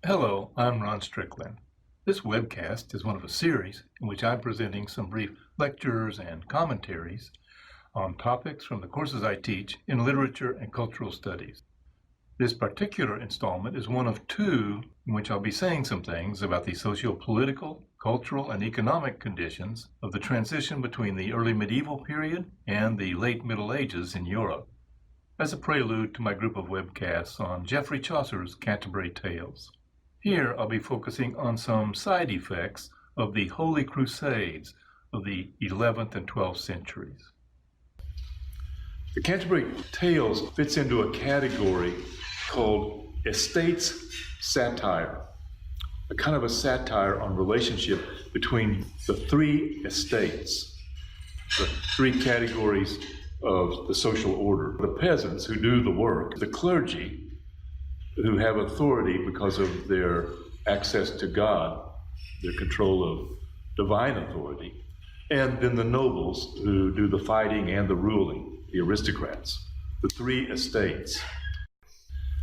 Hello, I'm Ron Strickland. This webcast is one of a series in which I'm presenting some brief lectures and commentaries on topics from the courses I teach in literature and cultural studies. This particular installment is one of two in which I'll be saying some things about the socio-political, cultural, and economic conditions of the transition between the early medieval period and the late Middle Ages in Europe, as a prelude to my group of webcasts on Geoffrey Chaucer's Canterbury Tales. Here I'll be focusing on some side effects of the Holy Crusades of the 11th and 12th centuries. The Canterbury Tales fits into a category called estates satire, a kind of a satire on relationship between the three estates, the three categories of the social order: the peasants who do the work, the clergy who have authority because of their access to God, their control of divine authority, and then the nobles who do the fighting and the ruling, the aristocrats, the three estates.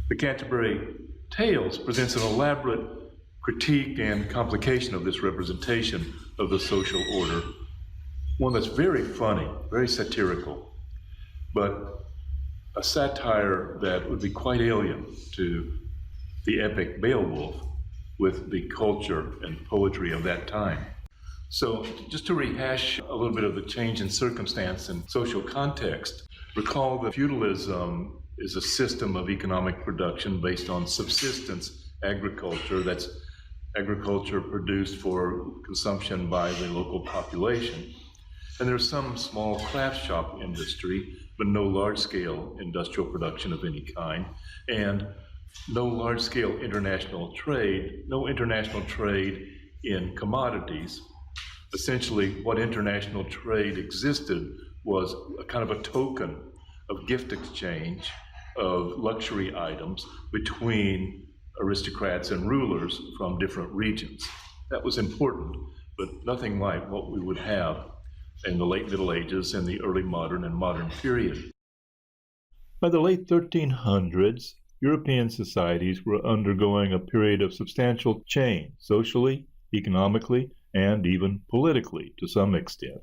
The Canterbury Tales presents an elaborate critique and complication of this representation of the social order, one that's very funny, very satirical, but a satire that would be quite alien to the epic Beowulf with the culture and poetry of that time. So just to rehash a little bit of the change in circumstance and social context, recall that feudalism is a system of economic production based on subsistence agriculture. That's agriculture produced for consumption by the local population. And there's some small craft shop industry, but no large-scale industrial production of any kind, and no large-scale international trade, no international trade in commodities. Essentially, what international trade existed was a kind of a token of gift exchange of luxury items between aristocrats and rulers from different regions. That was important, but nothing like what we would have in the late Middle Ages and the early modern and modern period. By the late 1300s, European societies were undergoing a period of substantial change, socially, economically, and even politically to some extent.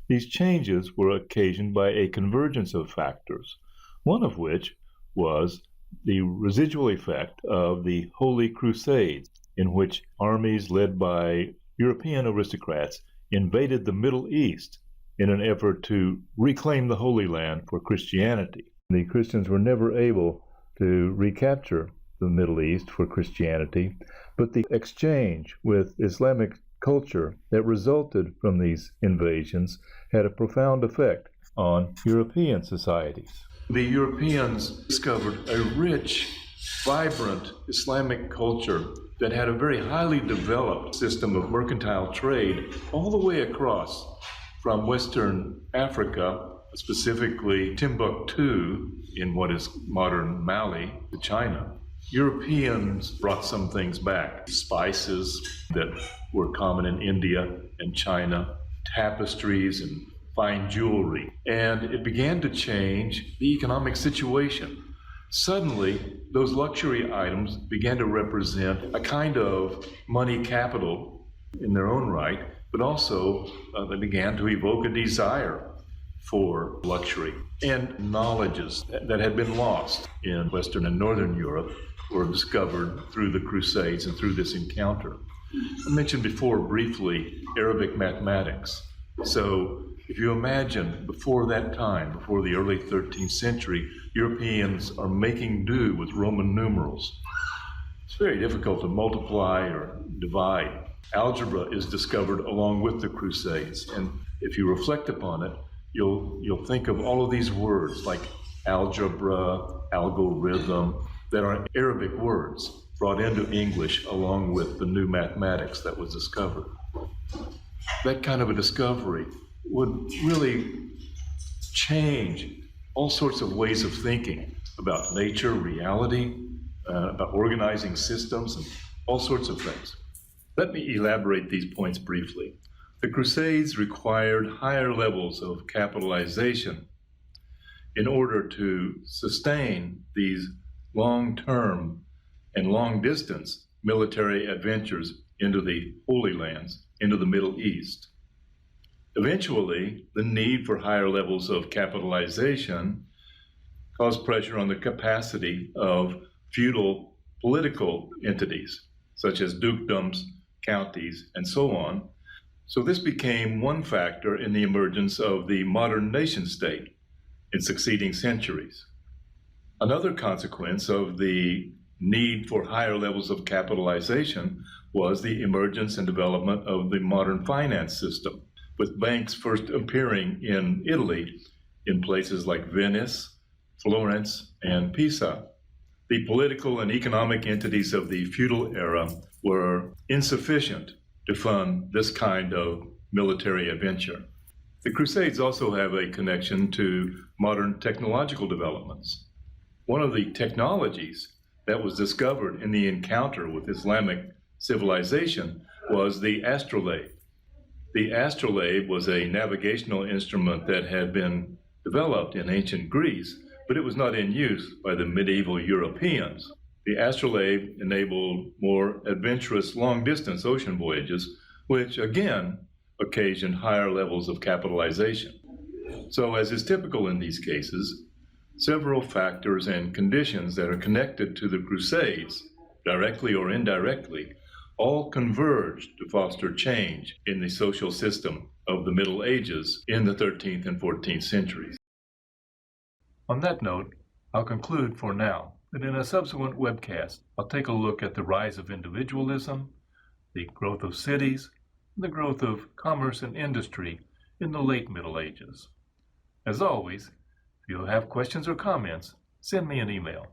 These changes were occasioned by a convergence of factors, one of which was the residual effect of the Holy Crusades, in which armies led by European aristocrats invaded the Middle East in an effort to reclaim the Holy Land for Christianity. The Christians were never able to recapture the Middle East for Christianity, but the exchange with Islamic culture that resulted from these invasions had a profound effect on European societies. The Europeans discovered a rich, vibrant Islamic culture that had a very highly developed system of mercantile trade all the way across from Western Africa, specifically Timbuktu in what is modern Mali, to China. Europeans brought some things back: spices that were common in India and China, tapestries and fine jewelry, and it began to change the economic situation. Suddenly, those luxury items began to represent a kind of money capital in their own right, but also they began to evoke a desire for luxury. And knowledges that had been lost in Western and Northern Europe were discovered through the Crusades and through this encounter. I mentioned before briefly Arabic mathematics. So if you imagine before that time, before the early 13th century, Europeans are making do with Roman numerals. It's very difficult to multiply or divide. Algebra is discovered along with the Crusades, and if you reflect upon it, you'll think of all of these words like algebra, algorithm, that are Arabic words brought into English along with the new mathematics that was discovered. That kind of a discovery would really change all sorts of ways of thinking about nature, reality, about organizing systems, and all sorts of things. Let me elaborate these points briefly. The Crusades required higher levels of capitalization in order to sustain these long-term and long-distance military adventures into the Holy Lands, into the Middle East. Eventually, the need for higher levels of capitalization caused pressure on the capacity of feudal political entities, such as dukedoms, counties, and so on. So this became one factor in the emergence of the modern nation state in succeeding centuries. Another consequence of the need for higher levels of capitalization was the emergence and development of the modern finance system, with banks first appearing in Italy in places like Venice, Florence, and Pisa. The political and economic entities of the feudal era were insufficient to fund this kind of military adventure. The Crusades also have a connection to modern technological developments. One of the technologies that was discovered in the encounter with Islamic civilization was the Astrolabe. The Astrolabe was a navigational instrument that had been developed in ancient Greece, but it was not in use by the medieval Europeans. The Astrolabe enabled more adventurous long-distance ocean voyages, which again occasioned higher levels of capitalization. So, as is typical in these cases, several factors and conditions that are connected to the Crusades, directly or indirectly, all converged to foster change in the social system of the Middle Ages in the 13th and 14th centuries. On that note, I'll conclude for now that in a subsequent webcast, I'll take a look at the rise of individualism, the growth of cities, and the growth of commerce and industry in the late Middle Ages. As always, if you have questions or comments, send me an email.